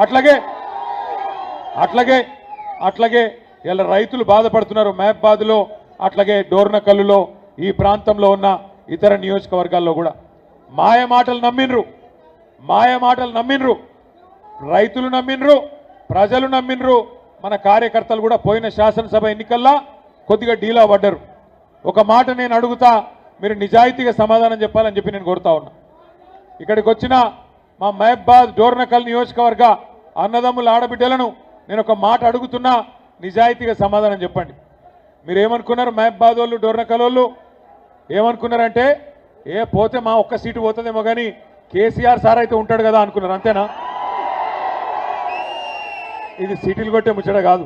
అట్లాగే అట్లాగే అట్లాగే ఇలా రైతులు బాధపడుతున్నారు మహబాద్లో, అట్లాగే డోర్నకల్లులో, ఈ ప్రాంతంలో ఉన్న ఇతర నియోజకవర్గాల్లో కూడా మాయమాటలు నమ్మిండ్రు, రైతులు నమ్మిండ్రు, ప్రజలు నమ్మిండ్రు, మన కార్యకర్తలు కూడా పోయిన శాసనసభ ఎన్నికల్లో కొద్దిగా డీలా పడ్డారు. ఒక మాట నేను అడుగుతా, మీరు నిజాయితీగా సమాధానం చెప్పాలని చెప్పి నేను కోరుతా ఉన్నా. ఇక్కడికి వచ్చిన మా మహబాద్ డోర్నకల్ నియోజకవర్గ అన్నదమ్ముల ఆడబిడ్డలను నేను ఒక మాట అడుగుతున్నా, నిజాయితీగా సమాధానం చెప్పండి. మీరు ఏమనుకున్నారు? మహబాద్ వాళ్ళు, డోర్నకల్ వాళ్ళు ఏమనుకున్నారంటే, పోతే మా ఒక్క సీటు పోతుందేమో కానీ కేసీఆర్ సార్ అయితే ఉంటాడు కదా అనుకున్నారు, అంతేనా? ఇది సీటీలు కొట్టే ముచ్చట కాదు,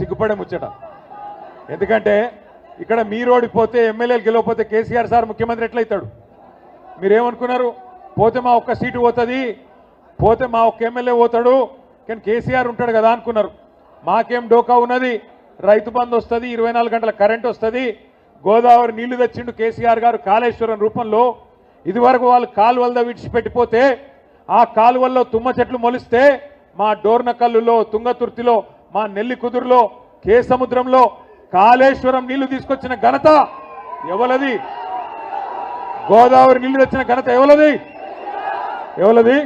సిగ్గుపడే ముచ్చట. ఎందుకంటే ఇక్కడ మీరు ఓడిపోతే, ఎమ్మెల్యేలు గెలవకపోతే కేసీఆర్ సార్ ముఖ్యమంత్రి ఎట్లయితాడు? మీరేమనుకున్నారు? పోతే మా ఒక్క సీటు పోతుంది, పోతే మా ఒక్క ఎమ్మెల్యే పోతాడు, కానీ కేసీఆర్ ఉంటాడు కదా అనుకున్నారు. మాకేం డోకా ఉన్నది, రైతు బంధు వస్తుంది, 24 గంటల కరెంట్ వస్తుంది, గోదావరి నీళ్లు తెచ్చిండు కేసీఆర్ గారు కాళేశ్వరం రూపంలో. ఇదివరకు వాళ్ళు కాలువలతో విడిచిపెట్టిపోతే ఆ కాలువల్లో తుమ్మ చెట్లు మొలిస్తే మా డోర్నకల్లులో, తుంగతుర్తిలో, మా నెల్లి కుదురులో, కేసముద్రంలో కాళేశ్వరం నీళ్లు తీసుకొచ్చిన ఘనత ఎవలది? గోదావరి నీళ్లు తెచ్చిన ఘనత ఎవలది?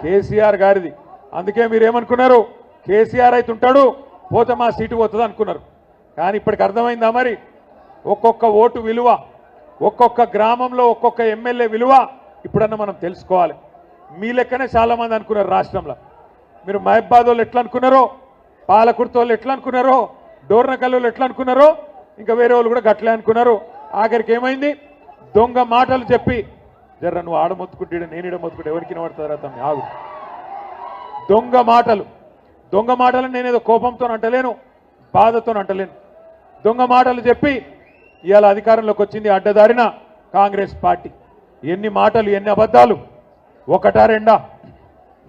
కేసీఆర్ గారిది. అందుకే మీరేమనుకున్నారు? కేసీఆర్ అయితే ఉంటాడు, పోతే మా సీటు పోతుంది అనుకున్నారు. కానీ ఇప్పటికి అర్థమైందా మరి? ఒక్కొక్క ఓటు విలువ, ఒక్కొక్క గ్రామంలో ఒక్కొక్క ఎమ్మెల్యే విలువ ఇప్పుడన్నా మనం తెలుసుకోవాలి. మీ లెక్కనే చాలామంది అనుకున్నారు రాష్ట్రంలో. మీరు మహబాద్ వాళ్ళు ఎట్లా అనుకున్నారో, పాలకుర్తి వాళ్ళు ఎట్లా అనుకున్నారో, డోర్నకల్ వాళ్ళు ఎట్లా అనుకున్నారో, ఇంకా వేరే వాళ్ళు కూడా గట్లే అనుకున్నారు. ఆఖరికి ఏమైంది? దొంగ మాటలు చెప్పి, జర్ర నువ్వు ఆడ మొత్తుకుంటాడు, నేను ఈడ మొత్తుకుంటే ఎవరికి వినబడుతుందా తమ్మి? ఆగు. దొంగ మాటలు నేనేదో కోపంతో అంటలేను, బాధతో అంటలేను. దొంగ మాటలు చెప్పి ఇవాళ అధికారంలోకి వచ్చింది అడ్డదారిన కాంగ్రెస్ పార్టీ. ఎన్ని మాటలు, ఎన్ని అబద్ధాలు! ఒకటా రెండా?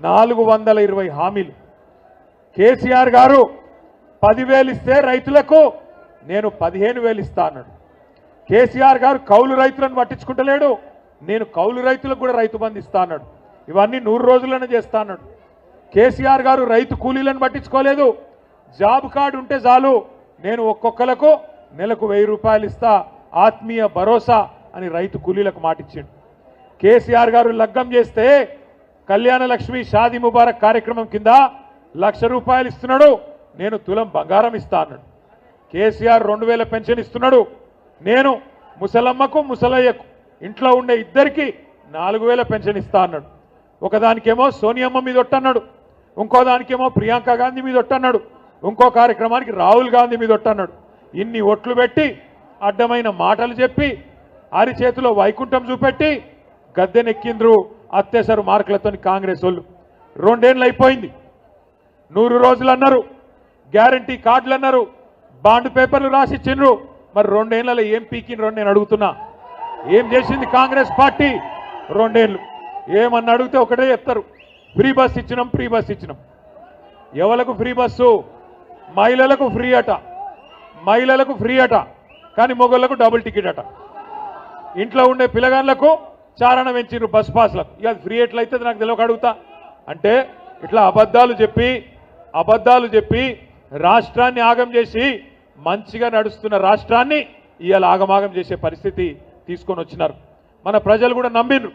420 హామీలు. కేసీఆర్ గారు 10,000 ఇస్తే రైతులకు నేను 15,000 ఇస్తా అన్నాడు. కేసీఆర్ గారు కౌలు రైతులను పట్టించుకుంటలేడు, నేను కౌలు రైతులకు కూడా రైతు బంధు ఇస్తా అన్నాడు. ఇవన్నీ 100 రోజుల్లోనే చేస్తా అన్నాడు. కేసీఆర్ గారు రైతు కూలీలను పట్టించుకోలేదు. జాబ్ కార్డు ఉంటే చాలు, నేను ఒక్కొక్కలకు నెలకు 1000 రూపాయలు ఇస్తా, ఆత్మీయ భరోసా అని రైతు కూలీలకు మాటిచ్చిండు. కేసీఆర్ గారు లగ్గం చేస్తే కళ్యాణ లక్ష్మి షాదీ ముబారక్ కార్యక్రమం కింద 1,00,000 రూపాయలు ఇస్తున్నాడు, నేను తులం బంగారం ఇస్తా అన్నాడు. కేసీఆర్ 2,000 పెన్షన్ ఇస్తున్నాడు, నేను ముసలమ్మకు ముసలయ్యకు ఇంట్లో ఉండే ఇద్దరికి 4,000 పెన్షన్ ఇస్తా అన్నాడు. ఒకదానికేమో సోనియమ్మ మీద ఒట్టన్నాడు, ఇంకో దానికేమో ప్రియాంక గాంధీ మీద ఒట్టన్నాడు, ఇంకో కార్యక్రమానికి రాహుల్ గాంధీ మీద ఒట్టన్నాడు. ఇన్ని ఒట్లు పెట్టి, అడ్డమైన మాటలు చెప్పి, అరిచేతిలో వైకుంఠం చూపెట్టి గద్దెనెక్కిండ్రు అత్యవసర మార్కులతో కాంగ్రెస్ వాళ్ళు. 2 ఏళ్ళు అయిపోయింది. 100 రోజులు అన్నారు, గ్యారంటీ కార్డులు అన్నారు, బాండ్ పేపర్లు రాసిచ్చిండ్రు. మరి 2 ఏళ్లలో ఏం పీకిండ్రు నేను అడుగుతున్నా. ఏం చేసింది కాంగ్రెస్ పార్టీ? 2 ఏళ్ళు. ఏమన్నా అడిగితే ఒకటే చెప్తారు, ఫ్రీ బస్ ఇచ్చినాం. ఎవలకు ఫ్రీ బస్సు? మహిళలకు ఫ్రీ అట, కానీ మొగళ్లకు డబుల్ టికెట్ అట. ఇంట్లో ఉండే పిల్లగాళ్లకు చారణ పెంచిండ్రు బస్ పాస్లకు. ఇక ఫ్రీ ఎట్లయితే నాకు తెలియక అడుగుతా. అంటే ఇట్లా అబద్ధాలు చెప్పి రాష్ట్రాన్ని ఆగం చేసి, మంచిగా నడుస్తున్న రాష్ట్రాన్ని ఇవాళ ఆగమాగం చేసే పరిస్థితి తీసుకొని వచ్చినారు. మన ప్రజలు కూడా నమ్మిండ్రు.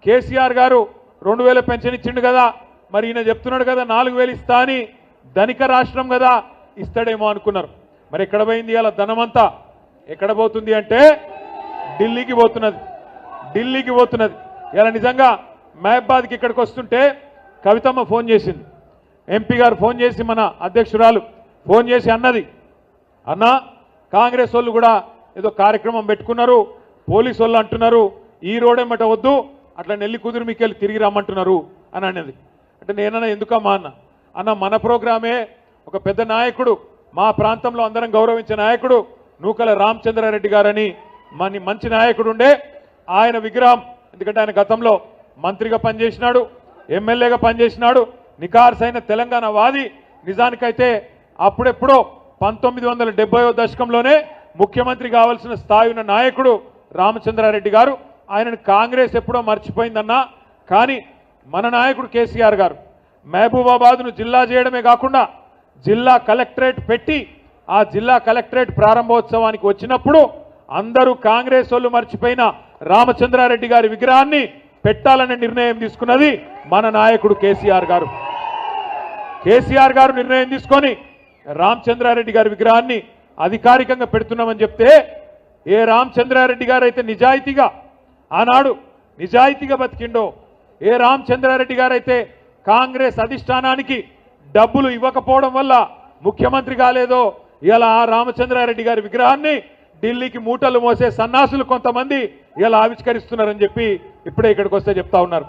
కేసీఆర్ గారు 2,000 పెన్షన్ ఇచ్చిండు కదా, మరి ఈయన చెప్తున్నాడు కదా 4,000 ఇస్తా అని, ధనిక రాష్ట్రం కదా ఇస్తాడేమో అనుకున్నారు. మరి ఎక్కడ పోయింది ఇవాళ ధనమంతా? ఎక్కడ పోతుంది అంటే ఢిల్లీకి పోతున్నది. ఇలా నిజంగా మహబాద్కి ఇక్కడికి వస్తుంటే కవితమ్మ ఫోన్ చేసింది, ఎంపీ గారు ఫోన్ చేసి, మన అధ్యక్షురాలు ఫోన్ చేసి అన్నది, అన్నా కాంగ్రెస్ వాళ్ళు కూడా ఏదో కార్యక్రమం పెట్టుకున్నారు, పోలీసు వాళ్ళు అంటున్నారు ఈ రోడేమట వద్దు, అట్లా నెల్లి కుదురు మీకెళ్ళి తిరిగి రమ్మంటున్నారు అని అన్నది. అంటే నేనన్నా ఎందుకమ్మా అన్న మన ప్రోగ్రామే ఒక పెద్ద నాయకుడు, మా ప్రాంతంలో అందరం గౌరవించే నాయకుడు నూకల రామచంద్రారెడ్డి గారని మంచి నాయకుడు ఉండే, ఆయన విగ్రహం, ఎందుకంటే ఆయన గతంలో మంత్రిగా పనిచేసినాడు, ఎమ్మెల్యేగా పనిచేసినాడు, నికార్సైన తెలంగాణ వాది. నిజానికైతే అప్పుడెప్పుడో 1970వ దశకంలోనే ముఖ్యమంత్రి కావాల్సిన స్థాయి ఉన్న నాయకుడు రామచంద్రారెడ్డి గారు. ఆయనను కాంగ్రెస్ ఎప్పుడో మర్చిపోయిందన్నా, కానీ మన నాయకుడు కేసీఆర్ గారు మహబూబాబాద్ను జిల్లా చేయడమే కాకుండా జిల్లా కలెక్టరేట్ పెట్టి ఆ జిల్లా కలెక్టరేట్ ప్రారంభోత్సవానికి వచ్చినప్పుడు అందరూ కాంగ్రెస్ వాళ్ళు మర్చిపోయిన రామచంద్రారెడ్డి గారి విగ్రహాన్ని పెట్టాలనే నిర్ణయం తీసుకున్నది మన నాయకుడు కేసీఆర్ గారు. కేసీఆర్ గారు నిర్ణయం తీసుకొని రామచంద్రారెడ్డి గారి విగ్రహాన్ని అధికారికంగా పెడుతున్నామని చెప్తే ఏ రామచంద్రారెడ్డి గారు అయితే నిజాయితీగా ఆనాడు నిజాయితీగా బతికిండో, ఏ రామచంద్రారెడ్డి గారు అయితే కాంగ్రెస్ అధిష్టానానికి డబ్బులు ఇవ్వకపోవడం వల్ల ముఖ్యమంత్రి కాలేదో, ఇలా ఆ రామచంద్రారెడ్డి గారి విగ్రహాన్ని ఢిల్లీకి మూటలు మోసే సన్నాసులు కొంతమంది ఇలా ఆవిష్కరిస్తున్నారని చెప్పి ఇప్పుడే ఇక్కడికి వస్తే చెప్తా ఉన్నారు.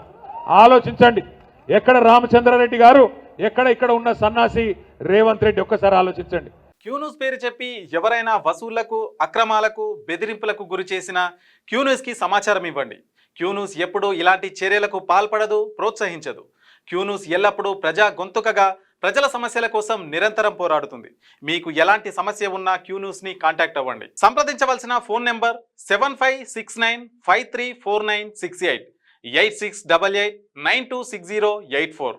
ఆలోచించండి, ఎక్కడ రామచంద్రారెడ్డి గారు, ఎక్కడ ఇక్కడ ఉన్న సన్నాసి రేవంత్ రెడ్డి, ఒక్కసారి ఆలోచించండి. క్యూన్యూస్ పేరు చెప్పి ఎవరైనా వసూళ్లకు, అక్రమాలకు, బెదిరింపులకు గురి చేసిన క్యూన్యూస్కి సమాచారం ఇవ్వండి. క్యూన్యూస్ ఎప్పుడూ ఇలాంటి చర్యలకు పాల్పడదు, ప్రోత్సహించదు. క్యూన్యూస్ ఎల్లప్పుడూ ప్రజా గొంతుకగా ప్రజల సమస్యల కోసం నిరంతరం పోరాడుతుంది. మీకు ఎలాంటి సమస్య ఉన్నా క్యూన్యూస్ని కాంటాక్ట్ అవ్వండి. సంప్రదించవలసిన ఫోన్ నెంబర్ 7569534968 8688926084.